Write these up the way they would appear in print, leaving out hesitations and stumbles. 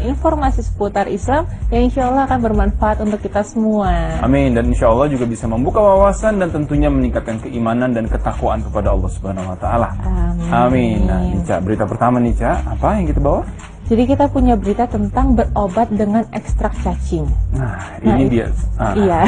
informasi seputar Islam yang insya Allah akan bermanfaat untuk kita semua. Amin. Dan insya Allah juga bisa membuka wawasan dan tentunya meningkatkan keimanan dan ketakwaan kepada Allah Subhanahu Wa Taala. Amin. Nah, Nica, berita pertama Nica, apa yang kita bawa? Jadi kita punya berita tentang berobat dengan ekstrak cacing. Nah, ini dia. Iya.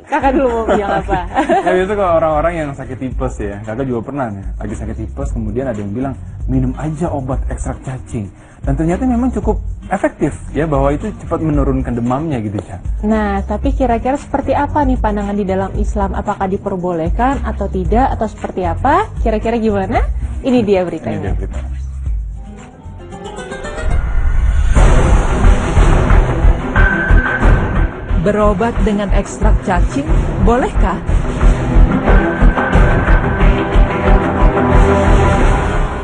Kakak dulu mau bilang apa? Ya, biasa kalau orang-orang yang sakit tipes ya, kakak juga pernah nih, lagi sakit tipes, kemudian ada yang bilang minum aja obat ekstrak cacing. Dan ternyata memang cukup efektif ya, bahwa itu cepat menurunkan demamnya gitu, Ca. Nah, tapi kira-kira seperti apa nih pandangan di dalam Islam? Apakah diperbolehkan atau tidak, atau seperti apa? Kira-kira gimana? Ini dia beritanya. Ini dia beritanya. Berobat dengan ekstrak cacing, bolehkah?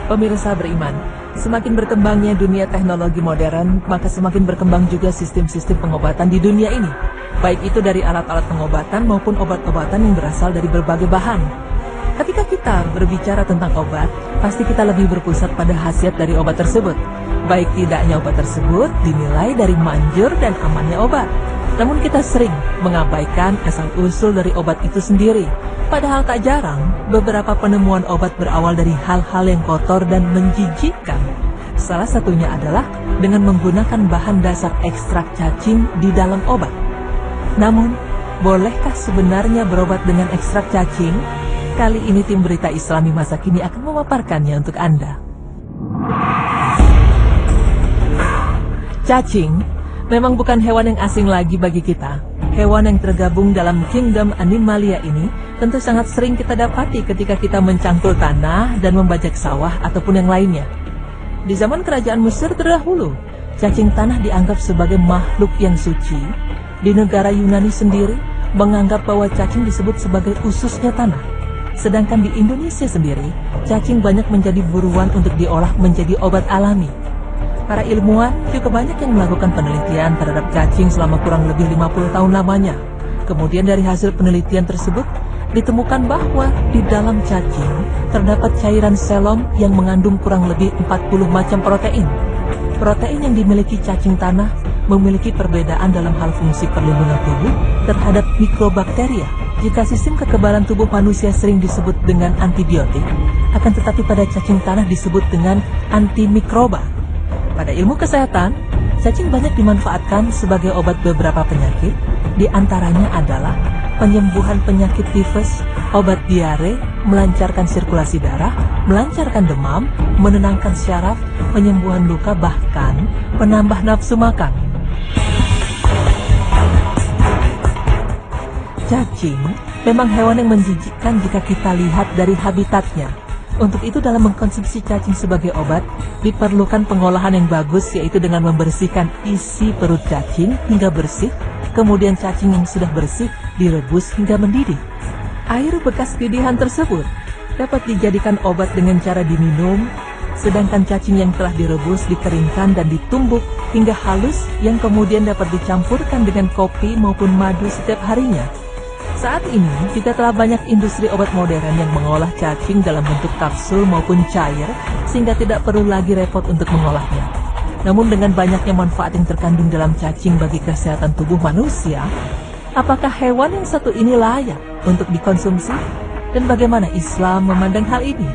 Pemirsa beriman, semakin berkembangnya dunia teknologi modern, maka semakin berkembang juga sistem-sistem pengobatan di dunia ini. Baik itu dari alat-alat pengobatan maupun obat-obatan yang berasal dari berbagai bahan. Ketika kita berbicara tentang obat, pasti kita lebih berpusat pada khasiat dari obat tersebut. Baik tidaknya obat tersebut dinilai dari manjur dan amannya obat. Namun kita sering mengabaikan asal-usul dari obat itu sendiri. Padahal tak jarang, beberapa penemuan obat berawal dari hal-hal yang kotor dan menjijikkan. Salah satunya adalah dengan menggunakan bahan dasar ekstrak cacing di dalam obat. Namun, bolehkah sebenarnya berobat dengan ekstrak cacing? Kali ini tim Berita Islami masa kini akan memaparkannya untuk Anda. Cacing memang bukan hewan yang asing lagi bagi kita. Hewan yang tergabung dalam kingdom Animalia ini tentu sangat sering kita dapati ketika kita mencangkul tanah dan membajak sawah ataupun yang lainnya. Di zaman kerajaan Mesir terdahulu, cacing tanah dianggap sebagai makhluk yang suci. Di negara Yunani sendiri, menganggap bahwa cacing disebut sebagai ususnya tanah. Sedangkan di Indonesia sendiri, cacing banyak menjadi buruan untuk diolah menjadi obat alami. Para ilmuwan juga banyak yang melakukan penelitian terhadap cacing selama kurang lebih 50 tahun lamanya. Kemudian dari hasil penelitian tersebut, ditemukan bahwa di dalam cacing terdapat cairan selom yang mengandung kurang lebih 40 macam protein. Protein yang dimiliki cacing tanah memiliki perbedaan dalam hal fungsi perlindungan tubuh terhadap mikrobakteria. Jika sistem kekebalan tubuh manusia sering disebut dengan antibiotik, akan tetapi pada cacing tanah disebut dengan antimikroba. Pada ilmu kesehatan, cacing banyak dimanfaatkan sebagai obat beberapa penyakit, di antaranya adalah penyembuhan penyakit tifus, obat diare, melancarkan sirkulasi darah, melancarkan demam, menenangkan syaraf, penyembuhan luka, bahkan penambah nafsu makan. Cacing memang hewan yang menjijikkan jika kita lihat dari habitatnya. Untuk itu dalam mengkonsumsi cacing sebagai obat, diperlukan pengolahan yang bagus, yaitu dengan membersihkan isi perut cacing hingga bersih, kemudian cacing yang sudah bersih direbus hingga mendidih. Air bekas didihan tersebut dapat dijadikan obat dengan cara diminum, sedangkan cacing yang telah direbus dikeringkan dan ditumbuk hingga halus yang kemudian dapat dicampurkan dengan kopi maupun madu setiap harinya. Saat ini juga telah banyak industri obat modern yang mengolah cacing dalam bentuk kapsul maupun cair sehingga tidak perlu lagi repot untuk mengolahnya. Namun dengan banyaknya manfaat yang terkandung dalam cacing bagi kesehatan tubuh manusia, apakah hewan yang satu ini layak untuk dikonsumsi? Dan bagaimana Islam memandang hal ini?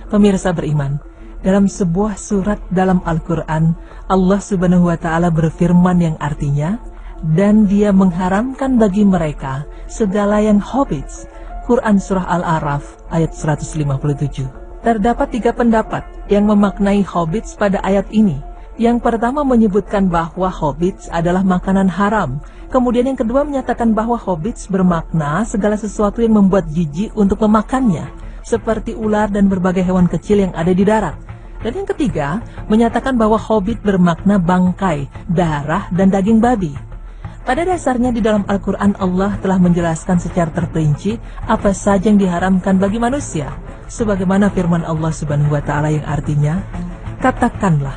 Pemirsa beriman, dalam sebuah surat dalam Al-Quran, Allah Subhanahu wa Ta'ala berfirman yang artinya, dan dia mengharamkan bagi mereka segala yang hobbits. Quran Surah Al-A'raf ayat 157. Terdapat 3 pendapat yang memaknai hobbits pada ayat ini. Yang pertama menyebutkan bahwa hobbits adalah makanan haram. Kemudian yang kedua menyatakan bahwa hobbits bermakna segala sesuatu yang membuat jijik untuk memakannya, seperti ular dan berbagai hewan kecil yang ada di darat. Dan yang ketiga menyatakan bahwa hobbit bermakna bangkai, darah, dan daging babi. Pada dasarnya di dalam Al-Quran Allah telah menjelaskan secara terperinci apa saja yang diharamkan bagi manusia. Sebagaimana firman Allah Subhanahu wa Ta'ala yang artinya, katakanlah,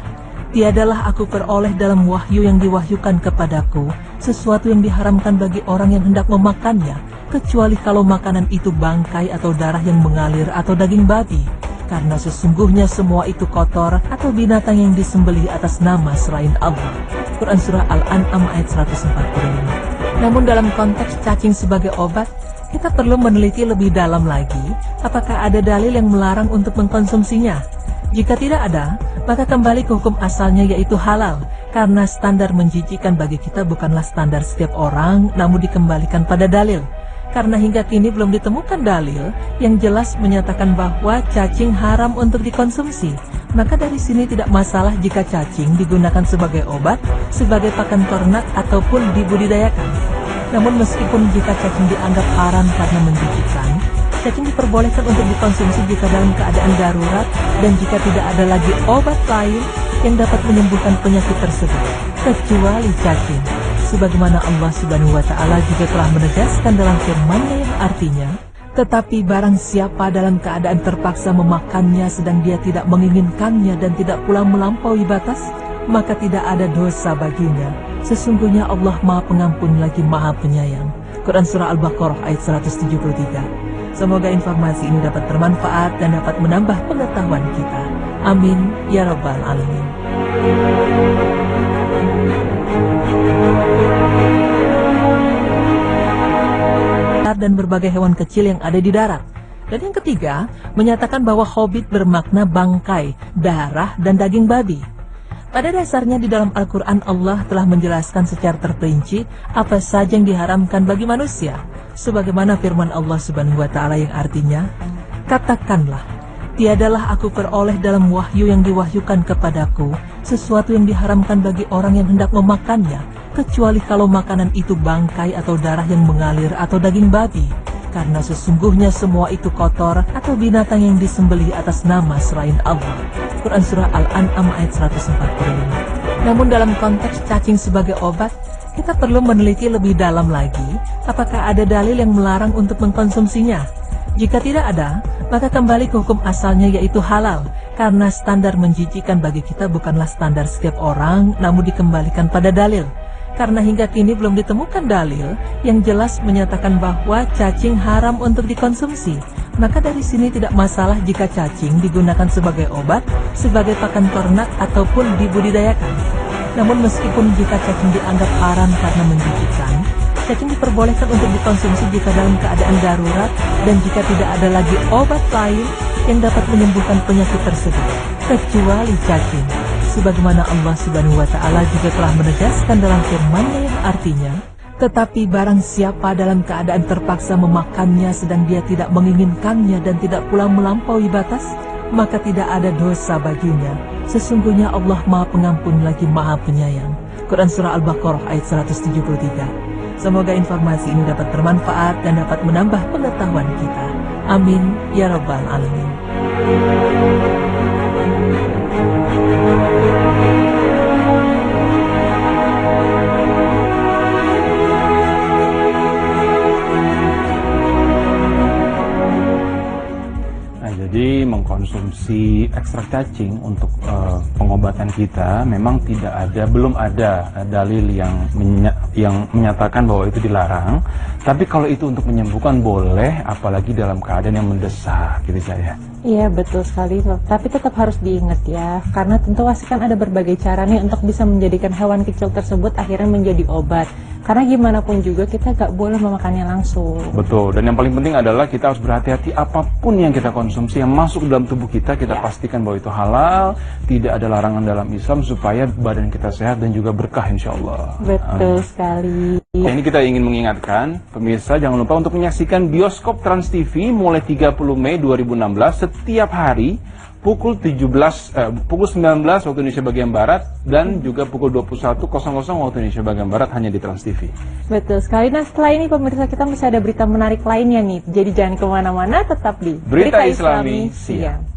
tiadalah aku peroleh dalam wahyu yang diwahyukan kepadaku sesuatu yang diharamkan bagi orang yang hendak memakannya, kecuali kalau makanan itu bangkai atau darah yang mengalir atau daging babi. karena sesungguhnya semua itu kotor atau binatang yang disembelih atas nama selain Allah. Quran Surah Al-An'am ayat 145. Namun dalam konteks cacing sebagai obat, kita perlu meneliti lebih dalam lagi apakah ada dalil yang melarang untuk mengkonsumsinya. Jika tidak ada, maka kembali ke hukum asalnya yaitu halal, karena standar menjijikan bagi kita bukanlah standar setiap orang, namun dikembalikan pada dalil. Karena hingga kini belum ditemukan dalil yang jelas menyatakan bahwa cacing haram untuk dikonsumsi, maka dari sini tidak masalah jika cacing digunakan sebagai obat, sebagai pakan ternak ataupun dibudidayakan. Namun meskipun jika cacing dianggap haram karena menjijikkan, cacing diperbolehkan untuk dikonsumsi jika dalam keadaan darurat dan jika tidak ada lagi obat lain yang dapat menyembuhkan penyakit tersebut, kecuali cacing. Sebagaimana Allah Subhanahu wa Ta'ala juga telah menegaskan dalam firman-Nya yang artinya, tetapi barang siapa dalam keadaan terpaksa memakannya sedang dia tidak menginginkannya dan tidak pula melampaui batas, maka tidak ada dosa baginya. Sesungguhnya Allah Maha Pengampun lagi Maha Penyayang. Quran Surah Al-Baqarah ayat 173. Semoga informasi ini dapat bermanfaat dan dapat menambah pengetahuan kita. Amin ya Rabbal Alamin. Dan berbagai hewan kecil yang ada di darat. Dan yang ketiga, menyatakan bahwa hobbit bermakna bangkai, darah, dan daging babi. Pada dasarnya di dalam Al-Quran Allah telah menjelaskan secara terperinci apa saja yang diharamkan bagi manusia. Sebagaimana firman Allah Subhanahu wa Ta'ala yang artinya, katakanlah, tiadalah aku peroleh dalam wahyu yang diwahyukan kepadaku sesuatu yang diharamkan bagi orang yang hendak memakannya, kecuali kalau makanan itu bangkai atau darah yang mengalir atau daging babi, karena sesungguhnya semua itu kotor atau binatang yang disembelih atas nama selain Allah. Quran Surah Al-An'am ayat 145. Namun dalam konteks cacing sebagai obat, kita perlu meneliti lebih dalam lagi apakah ada dalil yang melarang untuk mengkonsumsinya. Jika tidak ada, maka kembali ke hukum asalnya yaitu halal, karena standar menjijikan bagi kita bukanlah standar setiap orang, namun dikembalikan pada dalil. Karena hingga kini belum ditemukan dalil yang jelas menyatakan bahwa cacing haram untuk dikonsumsi, maka dari sini tidak masalah jika cacing digunakan sebagai obat, sebagai pakan ternak ataupun dibudidayakan. Namun meskipun jika cacing dianggap haram karena menjijikkan, cacing diperbolehkan untuk dikonsumsi jika dalam keadaan darurat dan jika tidak ada lagi obat lain yang dapat menyembuhkan penyakit tersebut, kecuali cacing. Sebagaimana Allah Subhanahu wa Ta'ala juga telah menegaskan dalam firman-Nya yang artinya, tetapi barang siapa dalam keadaan terpaksa memakannya sedang dia tidak menginginkannya dan tidak pula melampaui batas, maka tidak ada dosa baginya. Sesungguhnya Allah Maha Pengampun lagi Maha Penyayang. Quran Surah Al-Baqarah ayat 173. Semoga informasi ini dapat bermanfaat dan dapat menambah pengetahuan kita. Amin ya Rabbal Alamin. Jadi mengkonsumsi ekstrak cacing untuk pengobatan kita memang belum ada dalil yang menyatakan bahwa itu dilarang. Tapi kalau itu untuk menyembuhkan boleh, apalagi dalam keadaan yang mendesak, gitu saya. Iya betul sekali, tapi tetap harus diingat ya, karena tentu pasti kan ada berbagai cara nih untuk bisa menjadikan hewan kecil tersebut akhirnya menjadi obat. Karena gimana pun juga kita gak boleh memakannya langsung. Betul, dan yang paling penting adalah kita harus berhati-hati apapun yang kita konsumsi yang masuk ke dalam tubuh kita pastikan bahwa itu halal, tidak ada larangan dalam Islam supaya badan kita sehat dan juga berkah insya Allah. Betul sekali. Ini kita ingin mengingatkan pemirsa jangan lupa untuk menyaksikan bioskop Trans TV mulai 30 Mei 2016 setiap hari pukul 19 waktu Indonesia bagian Barat dan juga pukul 21.00 waktu Indonesia bagian Barat hanya di Trans TV. Betul sekali. Nah setelah ini pemirsa kita masih ada berita menarik lainnya nih. Jadi jangan kemana-mana, tetap di Berita Islami Siang.